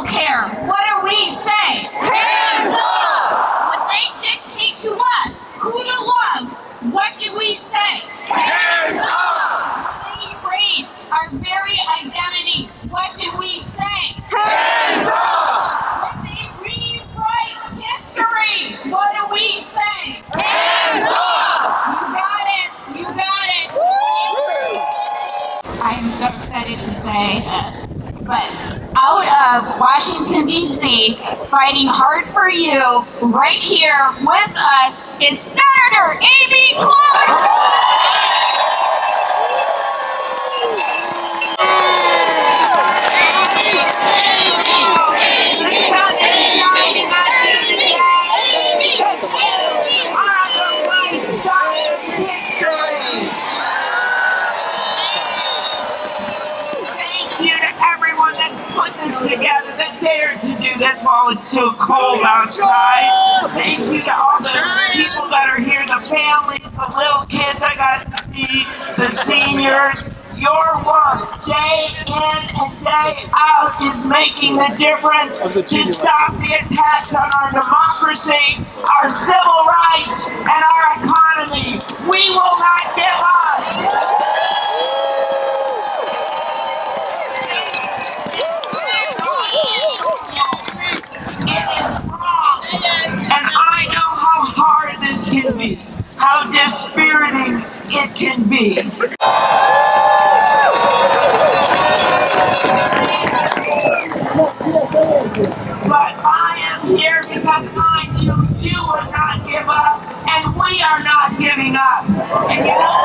medical care, what do we say? Hands off! When they dictate to us who to love, what do we say? Hands off! When they erase our very identity, what do we say? Hands off! When they rewrite history, what do we say? Hands off! You got it, you got it. I am so excited to say this. But out of Washington, D.C., fighting hard for you, right here with us, is Senator Amy Klobuchar. Together that dared to do this while it's so cold outside. Thank you to all the people that are here, the families, the little kids I got to see, the seniors. Your work, day in and day out, is making the difference to stop the attacks on our democracy, our civil rights, and our economy. We will not give up. Can be, how dispiriting it can be. But I am here because I knew you would not give up, and we are not giving up. And you know,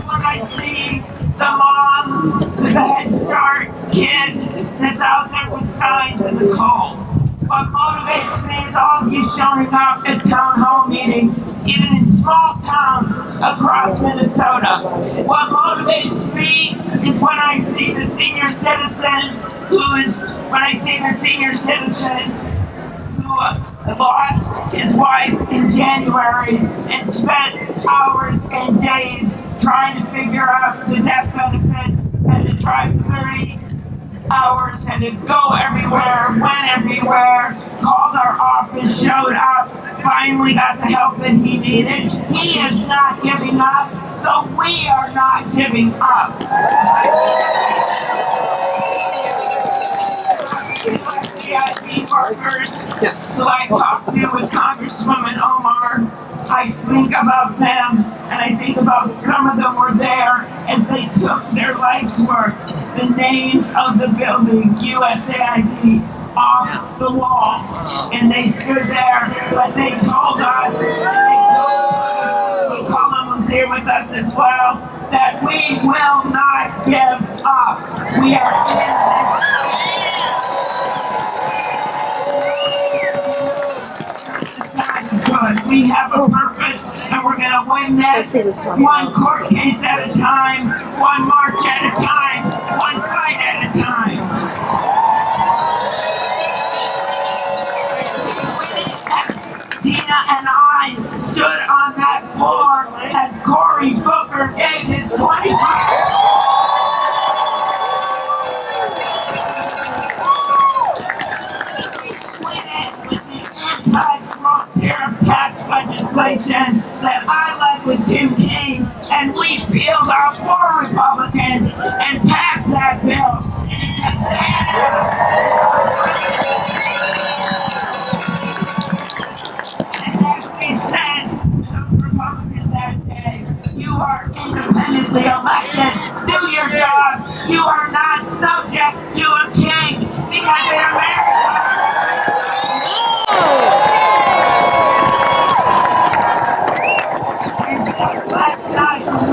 when I see the mom with the Head Start kid that's out there with signs in the cold. What motivates me is all of you showing up at town hall meetings, even in small towns across Minnesota. What motivates me is when I see the senior citizen who lost his wife in January and spent hours and days trying to figure out the death benefits, had to drive 30 hours, had to go everywhere, went everywhere, called our office, showed up, finally got the help that he needed. He is not giving up, so we are not giving up. CIP workers who I talked to with Congresswoman Omar, I think about them, and I think about some of them were there as they took their life's work, the names of the building, USAID, off the wall. And they stood there, but they told us, Mccollum was here with us as well, that we will not give up. We are in this. We have a purpose, and we're going to win this one court case at a time, one march at a time, one fight at a time. Tina and I stood on that floor as Cory Booker gave his 25. Tax legislation that I led with Tim Kaine, and we peeled out 4 Republicans and passed that bill. And as we said to the Republicans that day, you are independently elected, do your job, you are not subject to a king, because in America,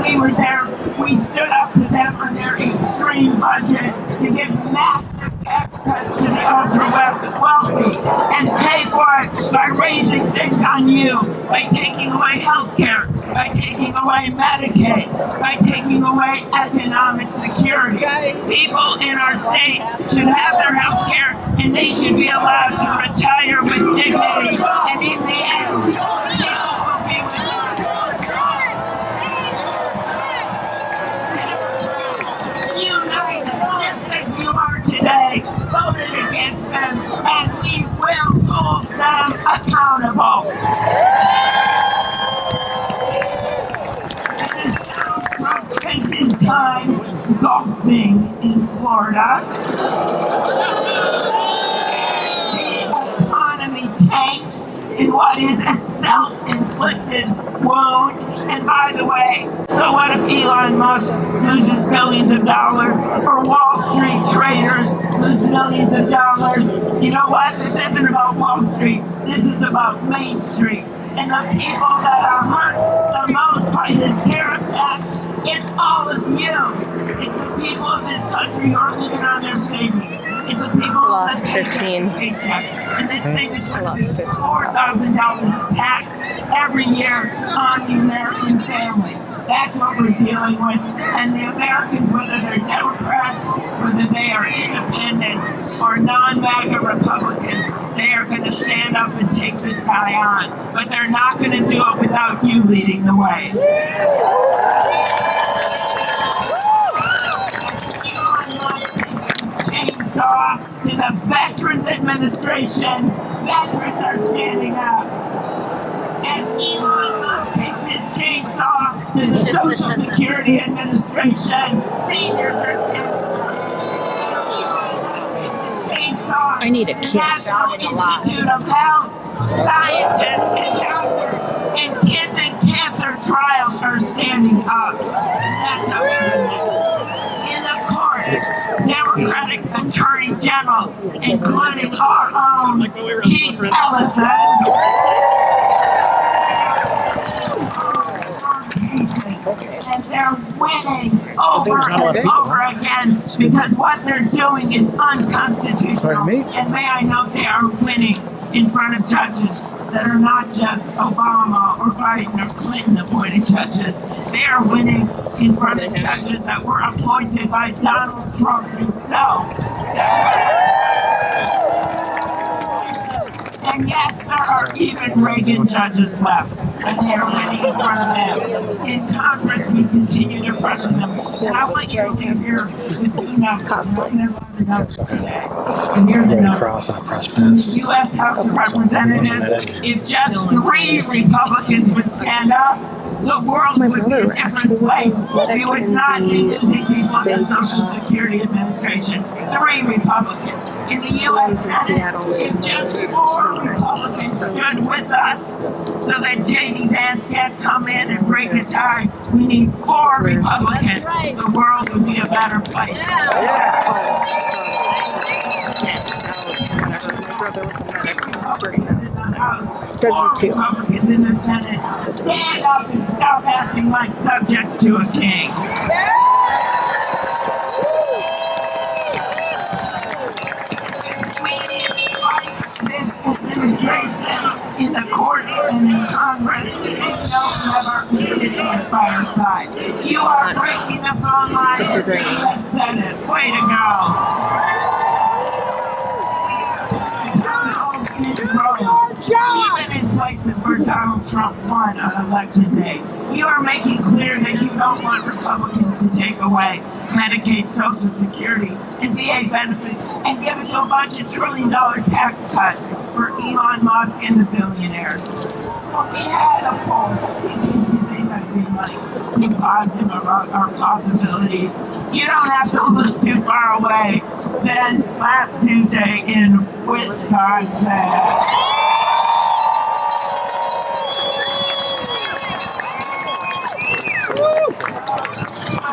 we were there, we stood up to them on their extreme budget to give massive tax cuts to the ultra-wealthy and pay for it by raising things on you, by taking away health care, by taking away Medicaid, by taking away economic security. People in our state should have their health care, and they should be allowed to retire with dignity, and in the end, people will be with us. Unite thing in Florida. The economy tanks in what is a self-inflicted wound. And by the way, so what if Elon Musk loses billions of dollars, or Wall Street traders lose millions of dollars? You know what? This isn't about Wall Street. This is about Main Street. And the people that are hurt the most by this tariff tax is all of you. It's the people of this country who are living on their savings. It's the people who lost 15. Paychecks. And this thing is going to be $4,000 tax every year on the American family. That's what we're dealing with. And the Americans, whether they're Democrats, whether they are independents or non-MAGA Republicans, they are going to stand up and take this guy on. But they're not going to do it without you leading the way. Chainsaw to the Veterans Administration. Veterans are standing up. As Elon Musk takes his chainsaw to the Social Security Administration, seniors are I need a kid. National Institute of Health, scientists and doctors, and kids in cancer trials are standing up. That's how we do this. In the courts, Democratic Attorney General, including our own Keith Ellison, and they're winning over and over again because what they're doing is unconstitutional. And may I note they are winning in front of judges that are not just Obama or Biden or Clinton appointed judges. They are winning in front of judges that were appointed by Donald Trump himself. And yes, there are even Reagan judges left, and they are winning in front of them. In Congress, we continue to pressure them. And I want you to hear the two numbers. And here's the numbers. In the U.S. House of Representatives, if just 3 Republicans would stand up, the world would be a different place. We would not be losing people in the Social Security Administration. 3 Republicans. In the U.S. Senate, if just 4 Republicans stood with us so that J.D. Vance can't come in and break a tie, we need 4 Republicans. The world would be a better place. W2. Republicans in the Senate, stand up and stop acting like subjects to a king. We need to fight this administration in the courts and in Congress, and we don't have our constituents by our side. You are breaking the phone line in the U.S. Senate. Way to go. Even in places where Donald Trump won on election day, you are making clear that you don't want Republicans to take away Medicaid, Social Security, and VA benefits and give it to a bunch of $1 trillion tax cuts for Elon Musk and the billionaires. Well, we had a poll. They might be like positive about our possibilities. You don't have to look too far away. Then last Tuesday in Wisconsin.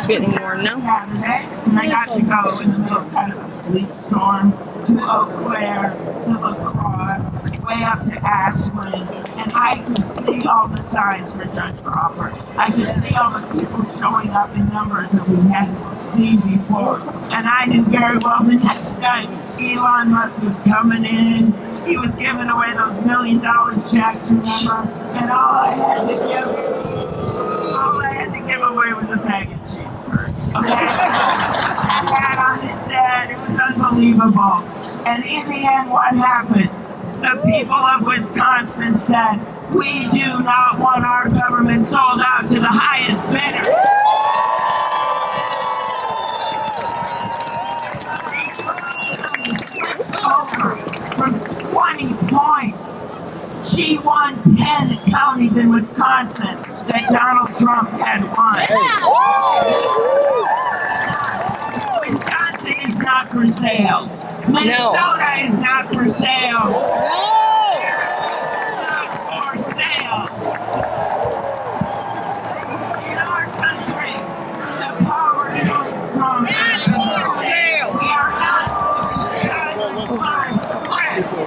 Getting warm now. Saturday, and I got to go in the middle of kind of a sleet storm to Eau Claire, to La Crosse, way up to Ashland, and I could see all the signs for Judge Crawford. I could see all the people showing up in numbers that we hadn't seen before. And I knew very well the next night Elon Musk was coming in. He was giving away those $1 million checks, remember? And all I had to give away was a bag of cheeseburgers. Okay? And that on his head, it was unbelievable. And in the end, what happened? The people of Wisconsin said, we do not want our government sold out to the highest bidder. Over from 20 points. She won 10 counties in Wisconsin that Donald Trump had won. for sale. Minnesota is not for sale. Not for sale. In our country, the power is strong. For sale. We are not silenced by threats.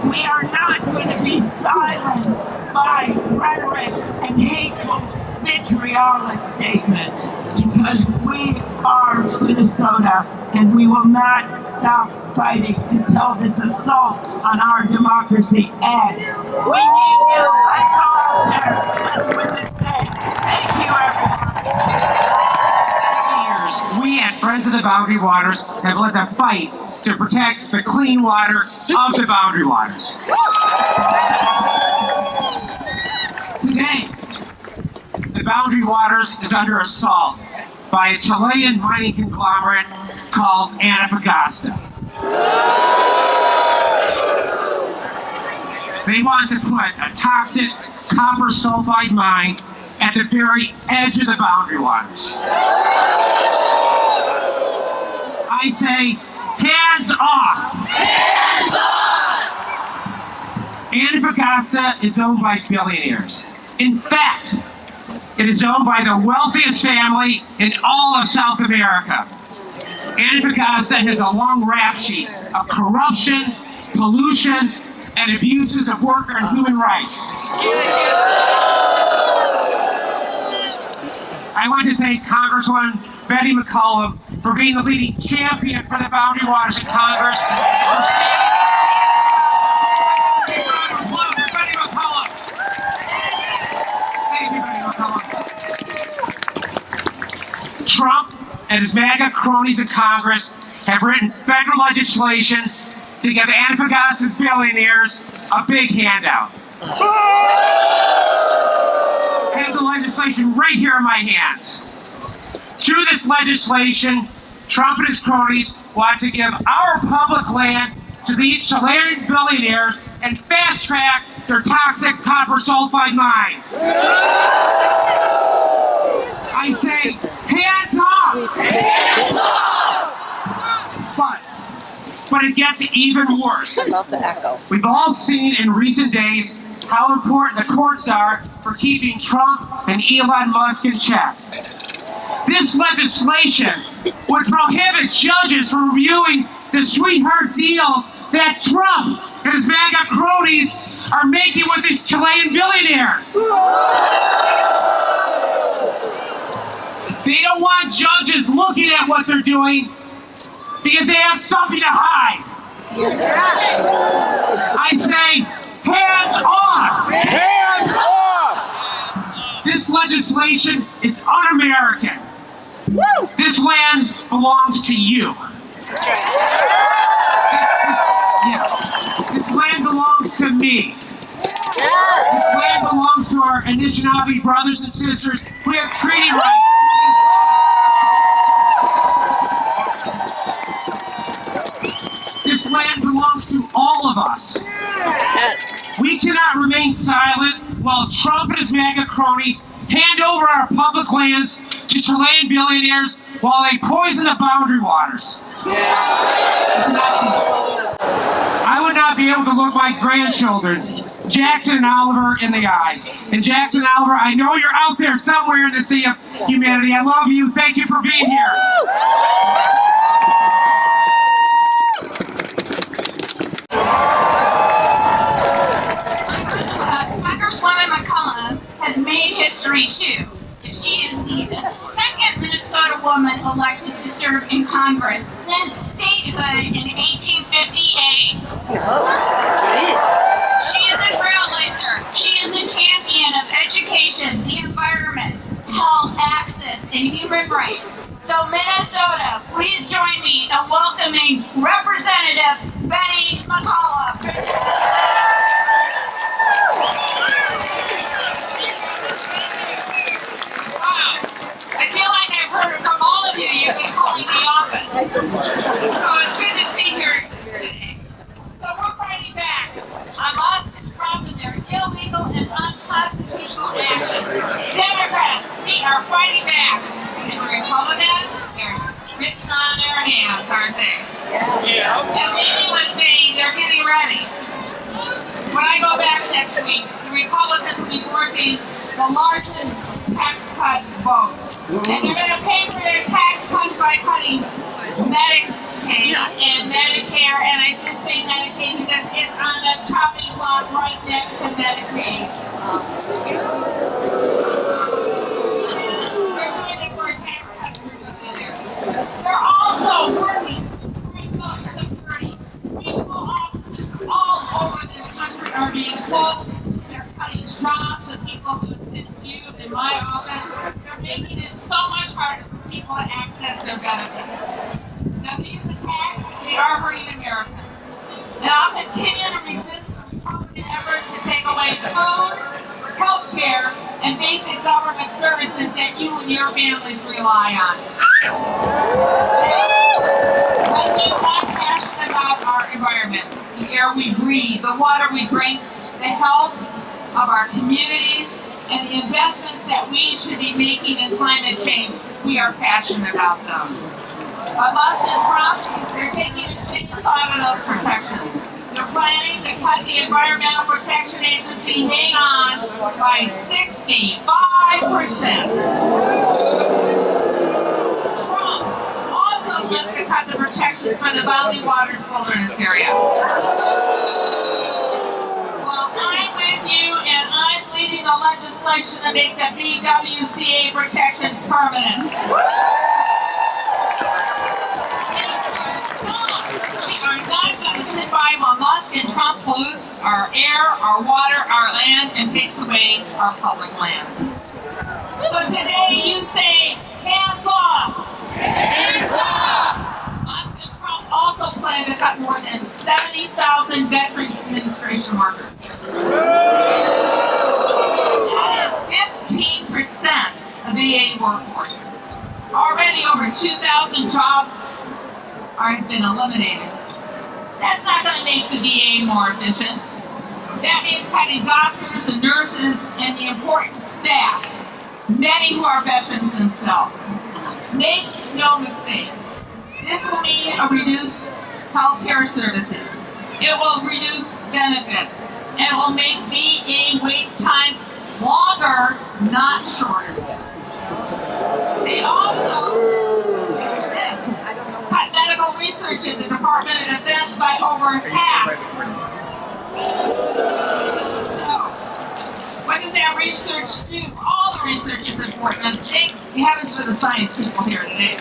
We are not going to be silenced by rhetoric and hateful vitriolic statements, because we are Minnesota and we will not stop fighting until this assault on our democracy ends. We need you. Let's go out there. Let's win this day. Thank you, everyone. We at Friends of the Boundary Waters have led the fight to protect the clean water of the Boundary Waters. Today, the Boundary Waters is under assault by a Chilean mining conglomerate called Antofagasta. They want to put a toxic copper sulfide mine at the very edge of the Boundary Waters. I say, hands off! Hands off! Antofagasta is owned by billionaires. In fact, it is owned by the wealthiest family in all of South America. Antofagasta has a long rap sheet of corruption, pollution, and abuses of worker and human rights. I want to thank Congresswoman Mccollum for being the leading champion for the Boundary Waters in Congress. Trump and his MAGA cronies in Congress have written federal legislation to give Antofagasta's billionaires a big handout. I have the legislation right here in my hands. Through this legislation, Trump and his cronies want to give our public land to these Chilean billionaires and fast-track their toxic copper sulfide mine. I say, hands off! Hands off! But it gets even worse. I love the echo. We've all seen in recent days how important the courts are for keeping Trump and Elon Musk in check. This legislation would prohibit judges from reviewing the sweetheart deals that Trump and his MAGA cronies are making with these Chilean billionaires. They don't want judges looking at what they're doing because they have something to hide. I say, hands off! Hands off! This legislation is un-American. This land belongs to you. That's right. Yes. This land belongs to me. This land belongs to our Anishinaabe brothers and sisters. We have treaty rights. This land belongs to all of us. Yes. We cannot remain silent while Trump and his MAGA cronies hand over our public lands to Chilean billionaires while they poison the Boundary Waters. I would not be able to look my grandchildren, Jackson and Oliver, in the eye. And Jackson and Oliver, I know you're out there somewhere in the sea of humanity. I love you. Thank you for being here. Congresswoman Mccollum has made history too. She is the second Minnesota woman elected to serve in Congress since statehood in 1858. She is a trailblazer. She is a champion of education, the environment, health, access, and human rights. So Minnesota, please join me in welcoming Representative Betty McCollum. I feel like I've heard from all of you. You've been calling the office. So it's good to see you here today. So we're fighting back on Musk and Trump and their illegal and unconstitutional actions. Democrats, we are fighting back. And the Republicans, they're sitting on their hands, aren't they? Yeah. As Amy was saying, they're getting ready. When I go back next week, the Republicans will be forcing the largest tax cut vote. And they're going to pay for their tax cuts by cutting Medicaid and Medicare, and I did say Medicaid because it's on the chopping block right next to Medicaid. They're going for tax cuts for millionaires. They're also working for Social Security. Regional offices all over this country are being closed. They're cutting jobs of people who assist you in my office. They're making it so much harder for people to access their benefits. Now these attacks, they are hurting Americans. And I'll continue to resist the Republican efforts to take away food, health care, and basic government services that you and your families rely on. When we are passionate about our environment, the air we breathe, the water we drink, the health of our communities, and the investments that we should be making in climate change, we are passionate about those. But Musk and Trump, they're taking a chainsaw out of those protections. They're planning to cut the Environmental Protection Agency, hang on, by 65%. Trump also wants to cut the protections for the Valley Waters Wilderness area. Well, I'm with you, and I'm leading the legislation to make the BWCA protections permanent. We are not going to sit by while Musk and Trump pollutes our air, our water, our land, and takes away our public lands. So today you say, hands off! Hands off! Musk and Trump also plan to cut more than 70,000 Veterans Administration workers. That is 15% of the VA workforce. Already over 2,000 jobs have been eliminated. That's not going to make the VA more efficient. That means cutting doctors and nurses and the important staff, many who are veterans themselves. Make no mistake, this will mean a reduced health care services. It will reduce benefits. It will make VA wait times longer, not shorter. They also, this, cut medical research in the Department of Defense by over half. So, what does that research do? All the research is important, and thank heavens for the science people here today.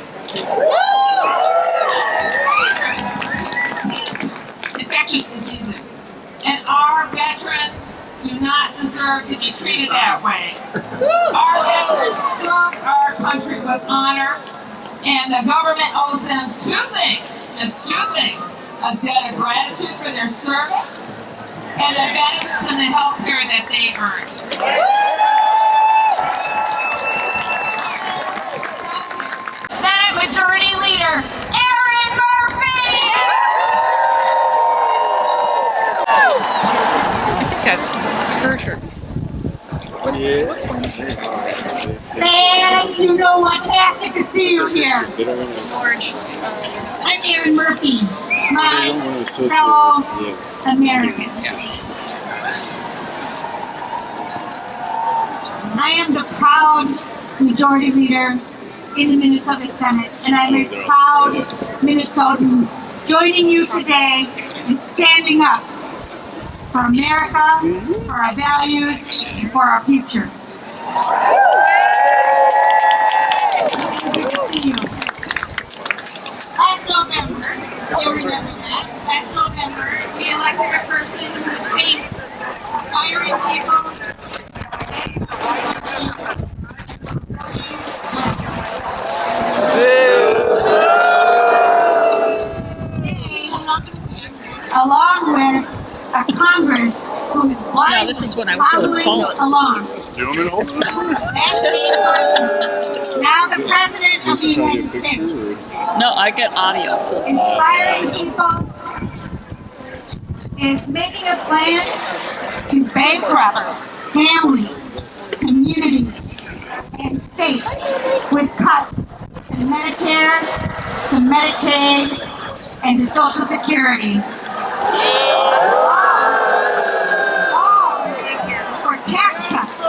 Infectious diseases. And our veterans do not deserve to be treated that way. Our veterans serve our country with honor, and the government owes them two things, just two things: a debt of gratitude for their service, and the benefits and the health care that they earned. Senate Majority Leader, Erin Murphy! I think I've heard her. And you know what? Fantastic to see you here. George. I'm Erin Murphy, my fellow Americans. I am the proud majority leader in the Minnesota Senate, and I'm a proud Minnesotan joining you today and standing up for America, for our values, and for our future. Last November, you remember that, last November, we elected a person who was famous for firing people. Along with a Congress who is blind. No, this is what I was told. Along. That same person, now the President of the United States, No, I get audio. So inspiring people, is making a plan to bankrupt families, communities, and states with cuts to Medicare, to Medicaid, and to Social Security. All for tax cuts.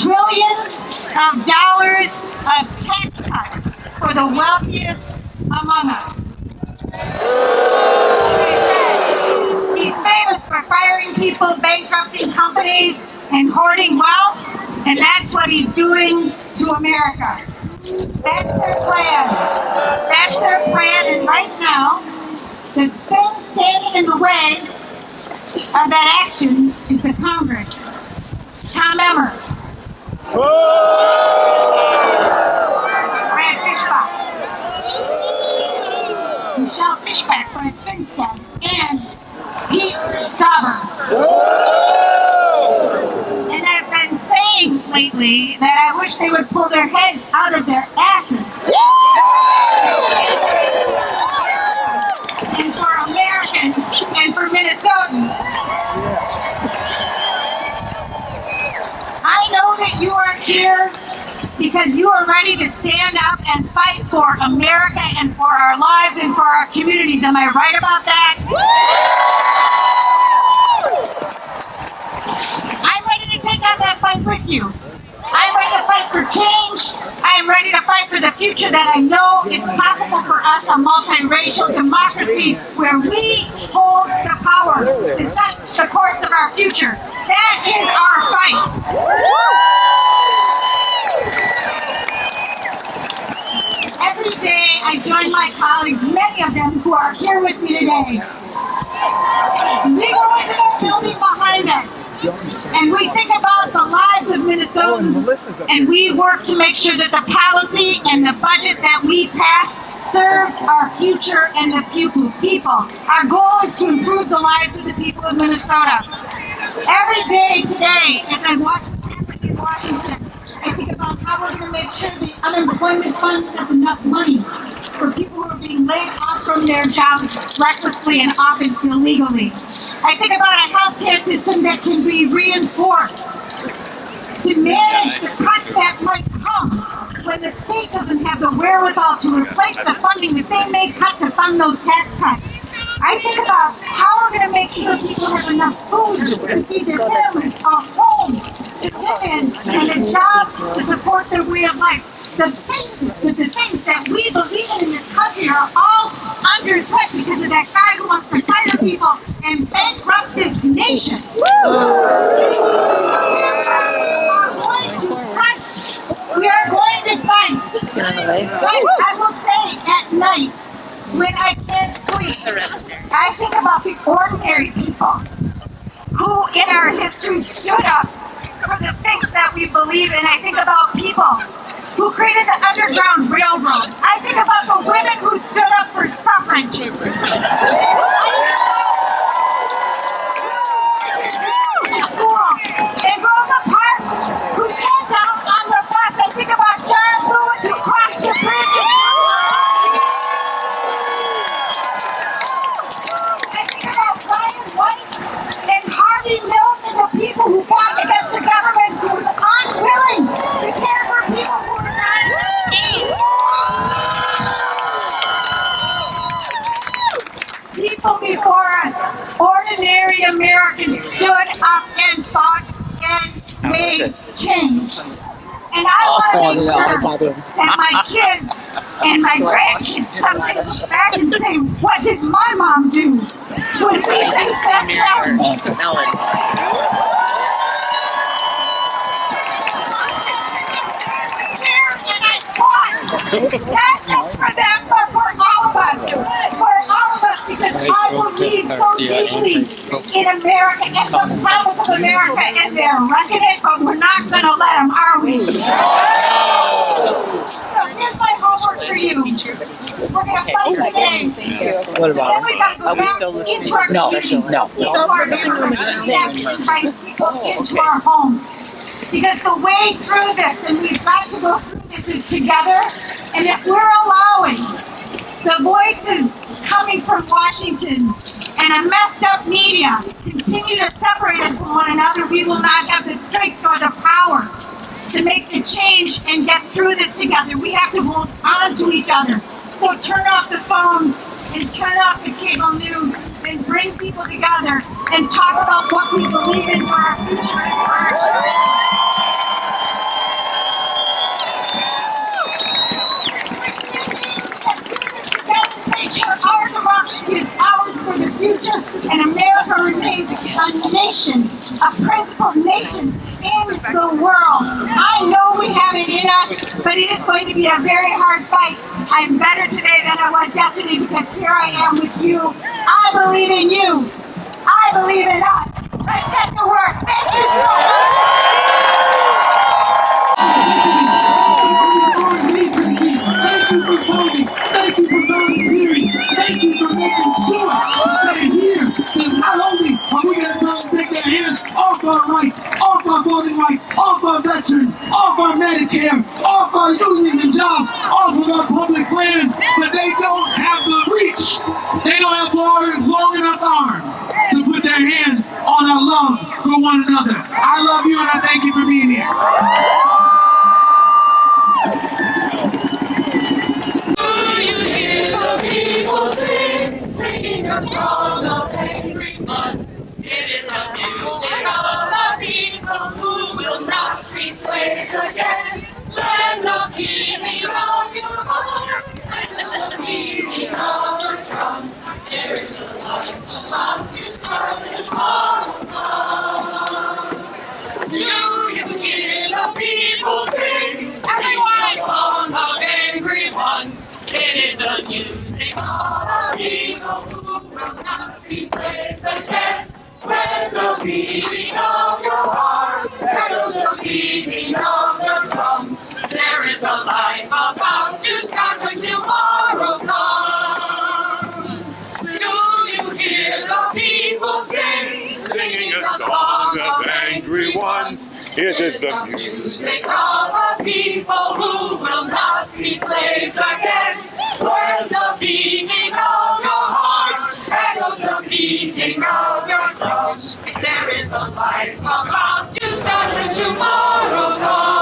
Trillions of dollars of tax cuts for the wealthiest among us. He's famous for firing people, bankrupting companies, and hoarding wealth, and that's what he's doing to America. That's their plan. That's their plan, and right now, the thing standing in the way of that action is the Congress. Tom Emmer. Brad Fishbach. Michelle Fishbach, Brad Finstead, and Pete Stauber. And I've been saying lately that I wish they would pull their heads out of their asses. And for Americans and for Minnesotans. I know that you are here because you are ready to stand up and fight for America and for our lives and for our communities. Am I right about that? I'm ready to take on that fight with you. I'm ready to fight for change. I'm ready to fight for the future that I know is possible for us, a multiracial democracy where we hold the power to set the course of our future. That is our fight. Every day I join my colleagues, many of them who are here with me today. We go into that building behind us and we think about the lives of Minnesotans and we work to make sure that the policy and the budget that we pass serves our future and the people. Our goal is to improve the lives of the people of Minnesota. Every day today, as I watch what's happening in Washington, I think about how we're going to make sure the unemployment fund has enough money for people who are being laid off from their jobs recklessly and often illegally. I think about a healthcare system that can be reinforced to manage the cuts that might come when the state doesn't have the wherewithal to replace the funding that they may cut to fund those tax cuts. I think about how we're going to make sure people have enough food to feed their families, a home to live in, and a job to support their way of life. The things that we believe in this country are all under threat because of that guy who wants to fire people and bankrupt this nation. We are going to fight. I will say at night, when I can't sleep, I think about the ordinary people who in our history stood up for the things that we believe in. I think about people who created the Underground Railroad. I think about the women who stood up for suffrage. And Rosa Parks, who sat down on the bus. I think about John Lewis, who crossed the bridge. I think about Ryan White and Harvey Mills and the people who fought against the government who was unwilling to care for people who were dying of AIDS. People before us, ordinary Americans, stood up and fought and made change. And I want to make sure that my kids and my grandkids someday look back and say, what did my mom do when we faced that challenge? Not just for them, but for all of us. For all of us, because I believe so deeply in America and the promise of America, and they're wrecking it, but we're not going to let them, are we? So here's my homework for you. We're going to fight today. What about Then we got to go back into our communities, into our neighborhoods, and invite people into our homes. Because the way through this, and we've got to go through this, is together. And if we're allowing the voices coming from Washington and a messed up media continue to separate us from one another, we will not have the strength or the power to make the change and get through this together. We have to hold on to each other. So turn off the phones and turn off the cable news and bring people together and talk about what we believe in for our future and for our make sure our democracy is ours for the future and America remains a nation, a principled nation in the world. I know we have it in us, but it is going to be a very hard fight. I'm better today than I was yesterday because here I am with you. I believe in you. I believe in us. Let's get to work. Thank you so Thank you for voting. Thank you for volunteering. Thank you for making sure that they're here. That not only are we going to tell them to take their hands off our rights, off our voting rights, off our veterans, off our Medicare, off our unions and jobs, off of our public lands, but they don't have the reach. They don't have long enough arms to put their hands on our love for one another. I love you and I thank you for being here. Singing a song of angry months. It is the music of the people who will not be slaves again. When the beating of your heart and the beating of your drums, there is a life about to start tomorrow. Do you hear the people sing? Everyone, a song of angry ones. It is the music of the people who will not be slaves again. When the beating of your heart echoes the beating of the drums, there is a life about to start when tomorrow comes. Do you hear the people sing, singing a song of angry ones? It is the music of the people who will not be slaves again. When the beating of your heart echoes the beating of your drums, there is a life about to start when tomorrow comes.